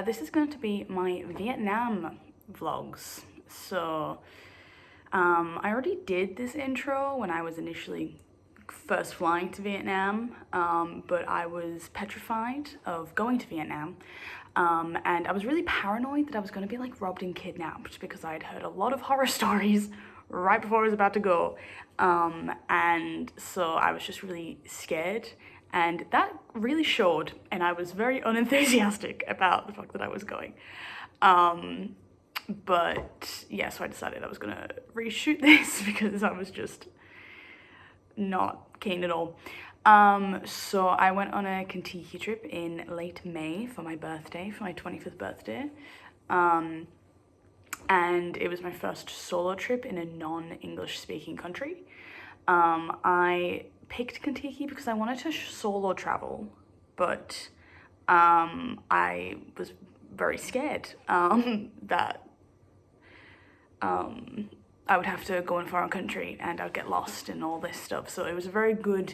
This is going to be my Vietnam vlogs. So, I already did this intro when I was initially first flying to Vietnam, but I was petrified of going to Vietnam. And I was really paranoid that I was going to be like robbed and kidnapped because I had heard a lot of horror stories right before I was about to go. And so I was just really scared. And that really showed, and I was very unenthusiastic about the fact that I was going. But yeah, so I decided I was gonna reshoot this because I was just not keen at all. So I went on a Contiki trip in late May for my birthday, for my 25th birthday. And it was my first solo trip in a non-English speaking country. I picked Contiki because I wanted to solo travel, but I was very scared that I would have to go in a foreign country and I'd get lost and all this stuff. So it was a very good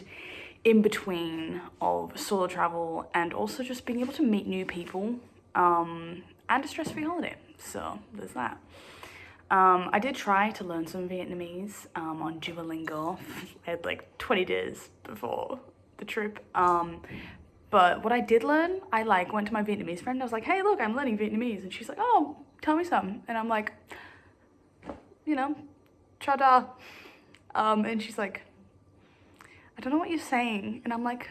in between of solo travel and also just being able to meet new people and a stress-free holiday. So there's that. I did try to learn some Vietnamese on Duolingo. I had like 20 days before the trip. But what I did learn, I like went to my Vietnamese friend. I was like, hey, look, I'm learning Vietnamese. And she's like, oh, tell me some. And I'm like, you know, cha da. And she's like, I don't know what you're saying. And I'm like,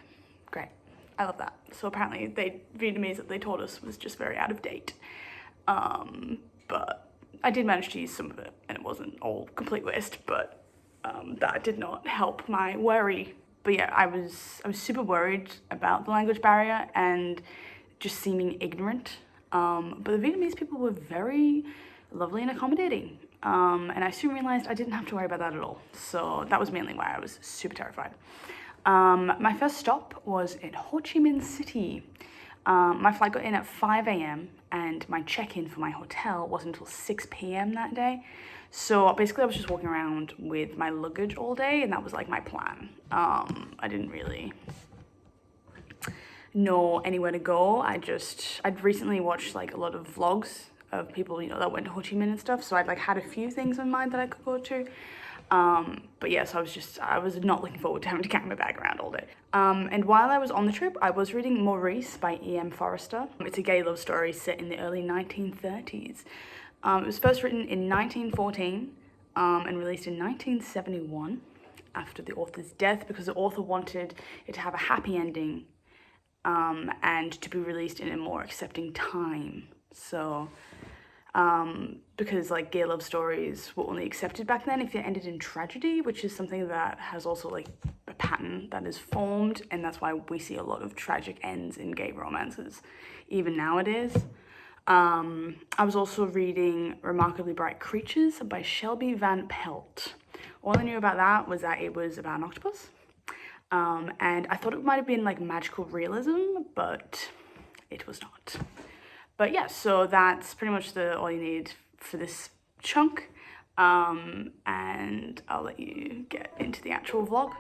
great, I love that. So apparently Vietnamese that they taught us was just very out of date. But I did manage to use some of it and it wasn't all complete waste, but that did not help my worry. But yeah, I was super worried about the language barrier and just seeming ignorant. But the Vietnamese people were very lovely and accommodating. And I soon realized I didn't have to worry about that at all. So that was mainly why I was super terrified. My first stop was in Ho Chi Minh City. My flight got in at 5 a.m. and my check-in for my hotel wasn't until 6 p.m. that day. So basically I was just walking around with my luggage all day and that was like my plan. I didn't really know anywhere to go. I'd recently watched like a lot of vlogs of people, you know, that went to Ho Chi Minh and stuff. So I'd like had a few things in mind that I could go to. But yes, I was not looking forward to having to carry my bag around all day. And while I was on the trip, I was reading Maurice by E.M. Forrester. It's a gay love story set in the early 1930s. It was first written in 1914 and released in 1971 after the author's death because the author wanted it to have a happy ending and to be released in a more accepting time. So, because like gay love stories were only accepted back then if it ended in tragedy, which is something that has also like a pattern that is formed, and that's why we see a lot of tragic ends in gay romances, even nowadays. I was also reading Remarkably Bright Creatures by Shelby Van Pelt. All I knew about that was that it was about an octopus. And I thought it might have been like magical realism, but it was not. But yeah, so that's pretty much all you need for this chunk. And I'll let you get into the actual vlog.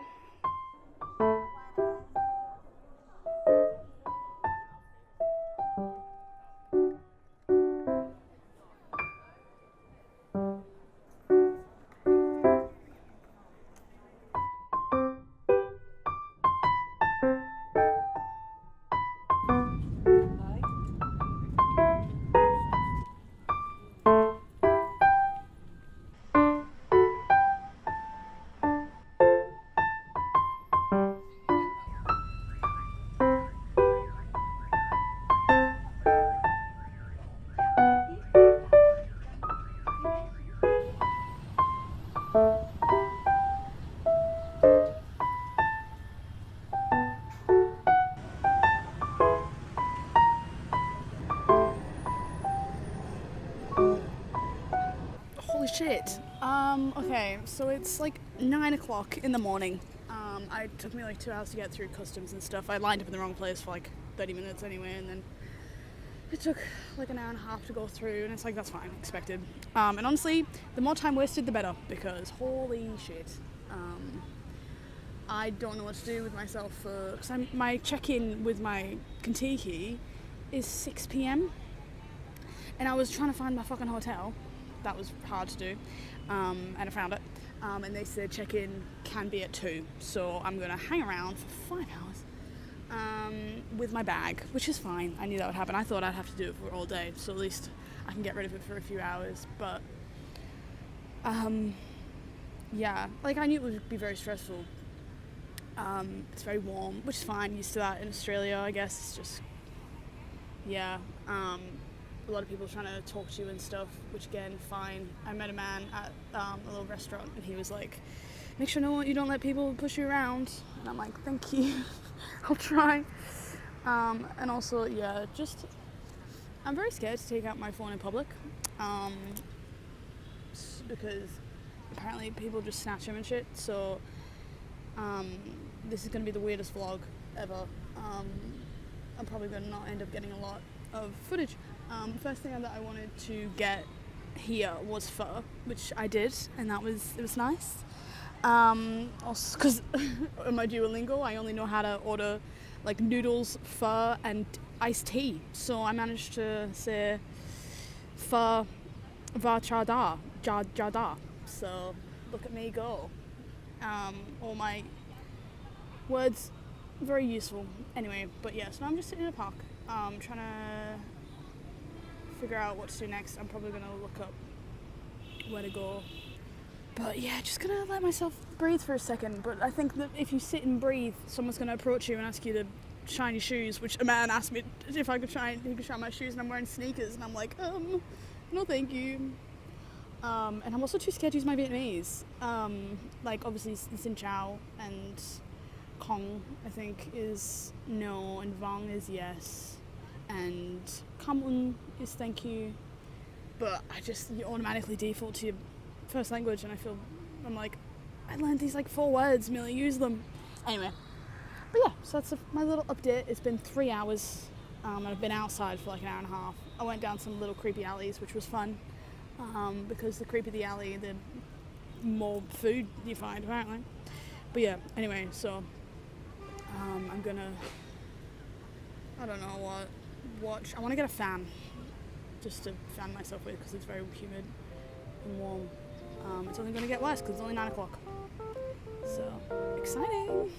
Holy shit. Okay, so it's like 9 o'clock in the morning. It took me like 2 hours to get through customs and stuff. I lined up in the wrong place for like 30 minutes anyway, and then it took like an hour and a half to go through, and it's like, that's fine, expected. And honestly, the more time wasted, the better, because holy shit. I don't know what to do with myself because my check-in with my Contiki is 6 p.m. And I was trying to find my fucking hotel. That was hard to do. And I found it. And they said check-in can be at 2. So I'm going to hang around for 5 hours with my bag, which is fine. I knew that would happen. I thought I'd have to do it for all day. So at least I can get rid of it for a few hours. But, yeah. Like, I knew it would be very stressful. It's very warm, which is fine. Used to that in Australia, I guess. It's just, yeah. A lot of people trying to talk to you and stuff, which again, fine. I met a man at a little restaurant, and he was like, make sure you don't let people push you around. And I'm like, thank you. I'll try. And also, yeah, just, I'm very scared to take out my phone in public, because apparently people just snatch him and shit. So this is going to be the weirdest vlog ever. I'm probably going to not end up getting a lot of footage. First thing that I wanted to get here was pho, which I did, and it was nice. Also, because in my Duolingo, I only know how to order like noodles, pho, and iced tea. So I managed to say pho va cha da. So look at me go. All my words very useful. Anyway, but yeah, so now I'm just sitting in a park, trying to figure out what to do next. I'm probably gonna look up where to go. But yeah, just gonna let myself breathe for a second. But I think that if you sit and breathe, someone's gonna approach you and ask you to shine your shoes, which a man asked me if I could shine my shoes, and I'm wearing sneakers, and I'm like, no thank you. And I'm also too scared to use my Vietnamese. Like obviously Xin Chao and Kong, I think, is no, and Vang is yes, and Kam Un is thank you. But you automatically default to your first language, and I'm like, I learned these like 4 words, merely use them. Anyway, but yeah, so that's my little update. It's been 3 hours, and I've been outside for like an hour and a half. I went down some little creepy alleys, which was fun, because the creepier the alley, the more food you find, apparently. But yeah, anyway, so I'm gonna, I don't know watch. I want to get a fan, just to fan myself with, because it's very humid and warm. It's only going to get worse because it's only 9 o'clock. So, exciting!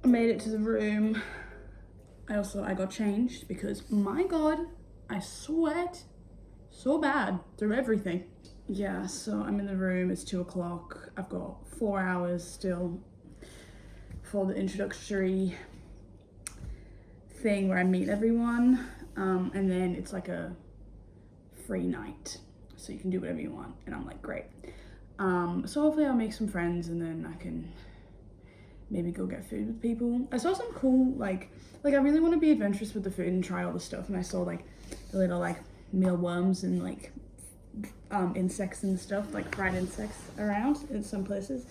I made it to the room. I got changed because, my god, I sweat so bad through everything. Yeah, so I'm in the room, it's 2 o'clock. I've got 4 hours still for the introductory thing where I meet everyone, and then it's like a free night, so you can do whatever you want, and I'm like, great. So hopefully I'll make some friends, and then I can maybe go get food with people. I saw some cool, like I really want to be adventurous with the food and try all the stuff, and I saw like the little like mealworms and like insects and stuff, like fried insects around in some places.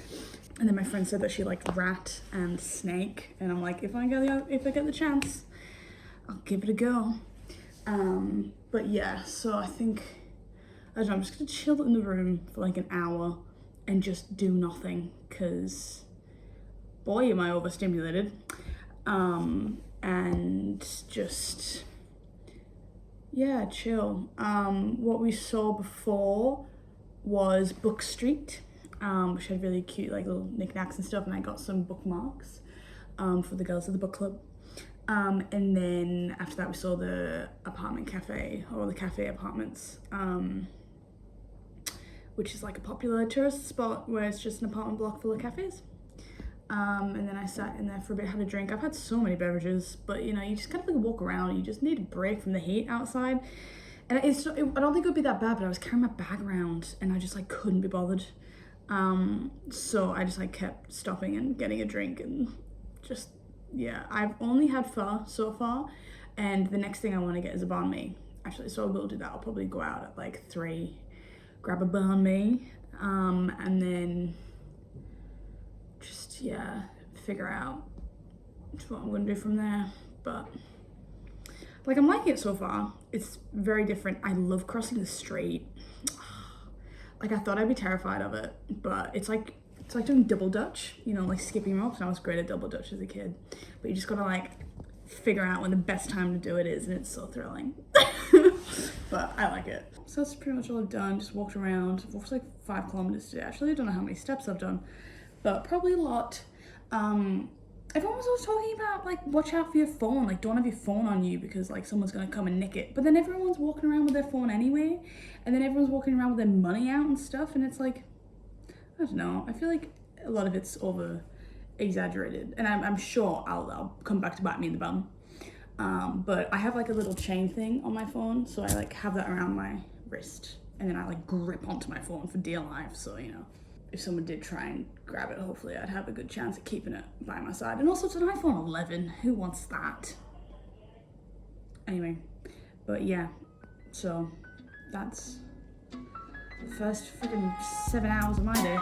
And then my friend said that she liked rat and snake, and I'm like, if I get the chance, I'll give it a go. But yeah, so I think, I don't know, I'm just gonna chill in the room for like an hour and just do nothing, because boy, am I overstimulated. And just, yeah, chill. What we saw before was Book Street, which had really cute like little knickknacks and stuff, and I got some bookmarks for the girls of the book club. And then after that we saw the apartment cafe, or the cafe apartments, which is like a popular tourist spot where it's just an apartment block full of cafes. And then I sat in there for a bit, had a drink. I've had so many beverages, but you know, you just kind of like walk around, you just need a break from the heat outside. And I don't think it would be that bad, but I was carrying my bag around and I just like couldn't be bothered. So I just like kept stopping and getting a drink, and just, yeah, I've only had pho so far, and the next thing I want to get is a banh mi, actually, so I will do that. I'll probably go out at like 3, grab a banh mi, and then just, yeah, figure out what I'm gonna do from there. But like, I'm liking it so far. It's very different. I love crossing the street. Like, I thought I'd be terrified of it, but it's like doing double dutch, you know, like skipping ropes. I was great at double dutch as a kid, but you just gotta like figure out when the best time to do it is, and it's so thrilling. But I like it. So that's pretty much all I've done. Just walked around. I've walked like 5 kilometers today. Actually, I don't know how many steps I've done, but probably a lot. Everyone was always talking about like, watch out for your phone, like don't have your phone on you because like someone's gonna come and nick it. But then everyone's walking around with their phone anyway, and then everyone's walking around with their money out and stuff, and it's like, I don't know, I feel like a lot of it's over exaggerated, and I'm sure I'll come back to bite me in the bum. But I have like a little chain thing on my phone, so I like have that around my wrist, and then I like grip onto my phone for dear life, so you know, if someone did try and grab it, hopefully I'd have a good chance at keeping it by my side. And also, it's an iPhone 11, who wants that? Anyway, but yeah, so that's the first freaking 7 hours of my day.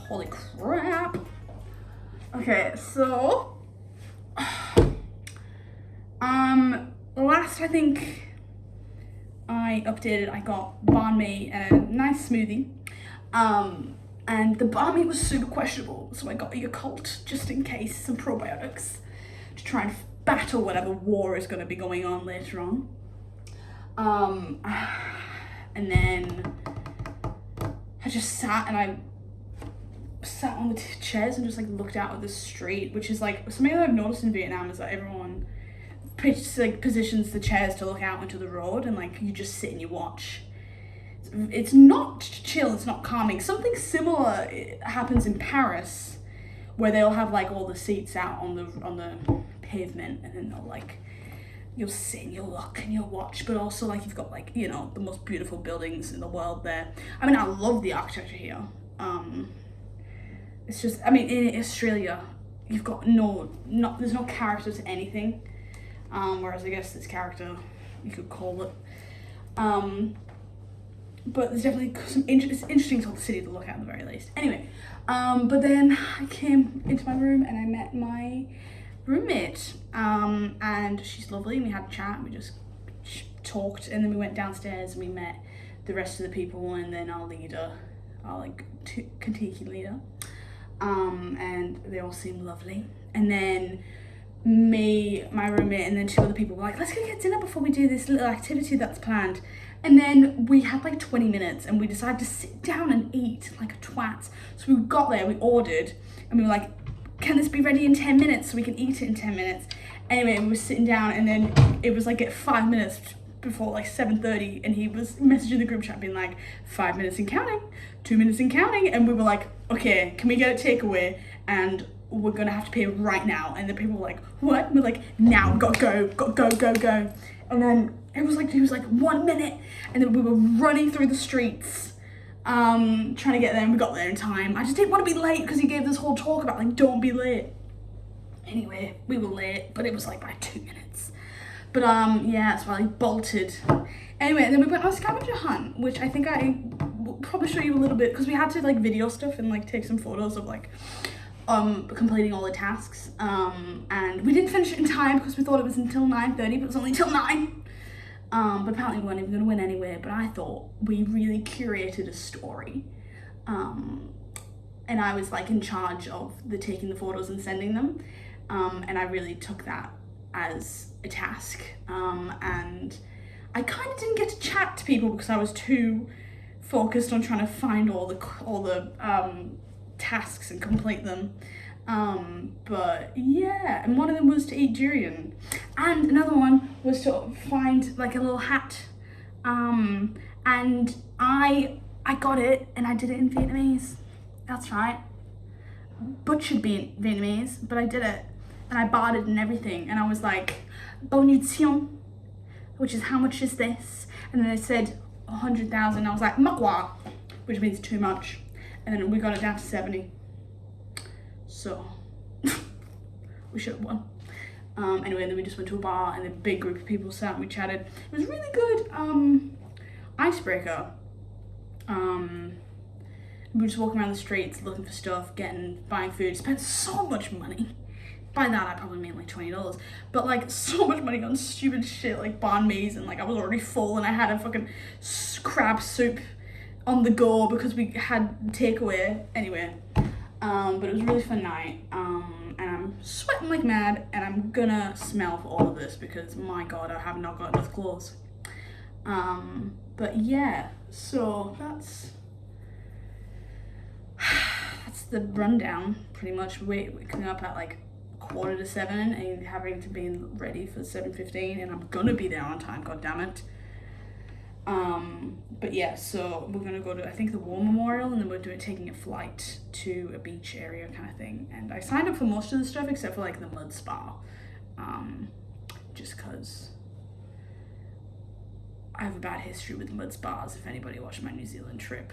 Holy crap. Okay, so last I think I updated, I got banh mi and a nice smoothie. And the banh mi was super questionable, so I got a Yakult just in case, some probiotics to try and battle whatever war is going to be going on later on. And then I just sat on the chairs and just like looked out at the street, which is like something that I've noticed in Vietnam, is that everyone positions the chairs to look out into the road, and like you just sit and you watch. It's not chill, it's not calming. Something similar happens in Paris, where they'll have like all the seats out on the pavement, and then they'll like, you'll sit and you'll look and you'll watch, but also like you've got like, you know, the most beautiful buildings in the world there. I mean, I love the architecture here. It's just, I mean, in Australia, you've got there's no character to anything. Whereas I guess this character, you could call it. But there's definitely it's interesting sort of city to look at the very least. Anyway, but then I came into my room and I met my roommate, and she's lovely, and we had a chat, we just talked, and then we went downstairs and we met the rest of the people, and then our leader, our like Contiki leader, and they all seemed lovely. And then me, my roommate, and then 2 other people were like, let's go get dinner before we do this little activity that's planned. And then we had like 20 minutes and we decided to sit down and eat like a twat. So we got there, we ordered, and we were like, can this be ready in 10 minutes so we can eat it in 10 minutes? Anyway, we were sitting down, and then it was like at 5 minutes before like 7:30, and he was messaging the group chat being like, 5 minutes and counting, 2 minutes and counting. And we were like, okay, can we get a takeaway? And we're gonna have to pay right now. And the people were like, what? And we're like, now, gotta go. And then it was like, he was like, 1 minute. And then we were running through the streets, trying to get there, and we got there in time. I just didn't want to be late because he gave this whole talk about like, don't be late. Anyway, we were late, but it was like by 2 minutes. But yeah, so I like bolted. Anyway, and then we went on a scavenger hunt, which I think I will probably show you a little bit, because we had to like video stuff and like take some photos of like completing all the tasks. And we didn't finish it in time because we thought it was until 9:30, but it was only till 9. But apparently we weren't even gonna win anyway. But I thought we really curated a story. And I was like in charge of taking the photos and sending them. And I really took that as a task. And I kind of didn't get to chat to people because I was too focused on trying to find all the tasks and complete them. But yeah, and one of them was to eat durian, and another one was to find like a little hat. And I got it, and I did it in Vietnamese. That's right, butchered Vietnamese, but I did it, and I bought it and everything, and I was like, bon nutrition, which is how much is this? And then they said 100,000. I was like, makwa, which means too much. And then we got it down to 70. So we should have won. Anyway, and then we just went to a bar, and a big group of people sat and we chatted. It was really good icebreaker. We were just walking around the streets looking for stuff, buying food, spent so much money. By that I probably mean like $20, but like so much money on stupid shit like banh mi's, and like I was already full, and I had a fucking crab soup on the go because we had takeaway. Anyway, but it was a really fun night, and I'm sweating like mad, and I'm gonna smell for all of this because my god, I have not got enough clothes. But yeah, so that's the rundown pretty much. We're coming up at like 6:45 and having to be ready for 7:15, and I'm gonna be there on time, god damn it. But yeah, so we're gonna go to, I think, the War Memorial, and then we're taking a flight to a beach area kind of thing. And I signed up for most of the stuff except for like the mud spa, just because I have a bad history with mud spas, if anybody watched my New Zealand trip.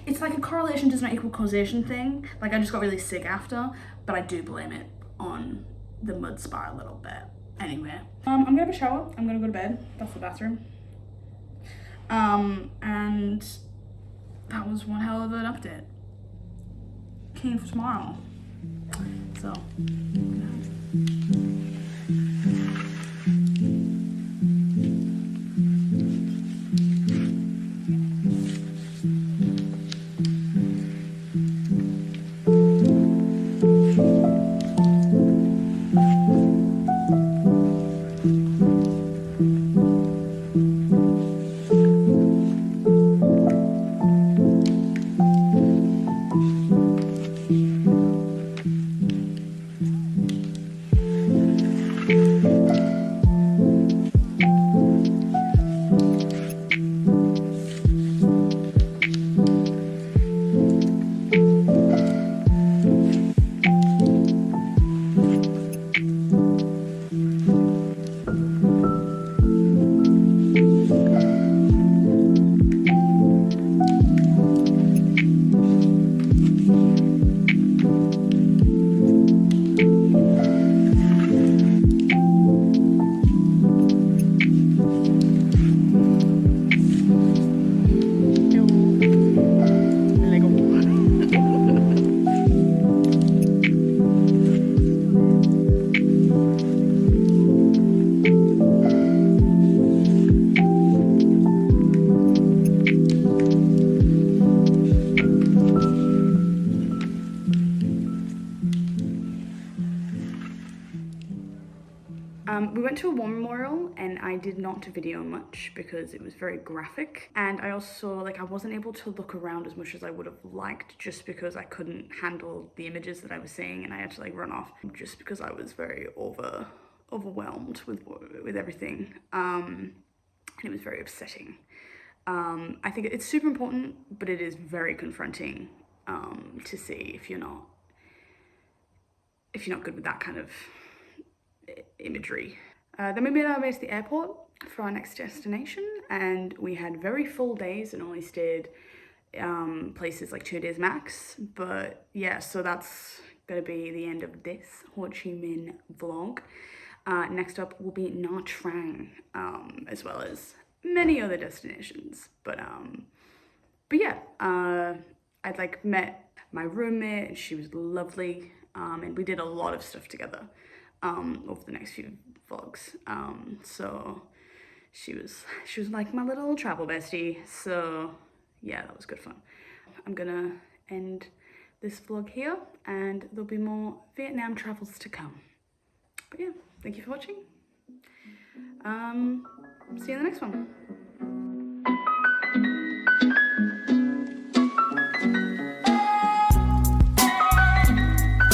It's like a correlation does not equal causation thing. Like, I just got really sick after, but I do blame it on the mud spa a little bit. Anyway, I'm gonna have a shower, I'm gonna go to bed. That's the bathroom. And that was one hell of an update. Keen for tomorrow. So. We went to a war memorial and I did not video much because it was very graphic. And I also, like, I wasn't able to look around as much as I would have liked just because I couldn't handle the images that I was seeing, and I had to like run off just because I was very overwhelmed with everything. And it was very upsetting. I think it's super important, but it is very confronting to see if you're not good with that kind of imagery. Then we made our way to the airport for our next destination, and we had very full days and only stayed places like 2 days max. But yeah, so that's gonna be the end of this Ho Chi Minh vlog. Next up will be Nha Trang, as well as many other destinations. But yeah, I'd like met my roommate, and she was lovely, and we did a lot of stuff together over the next few vlogs. So she was like my little travel bestie. So yeah, that was good fun. I'm gonna end this vlog here, and there'll be more Vietnam travels to come. But yeah, thank you for watching. See you in the next one.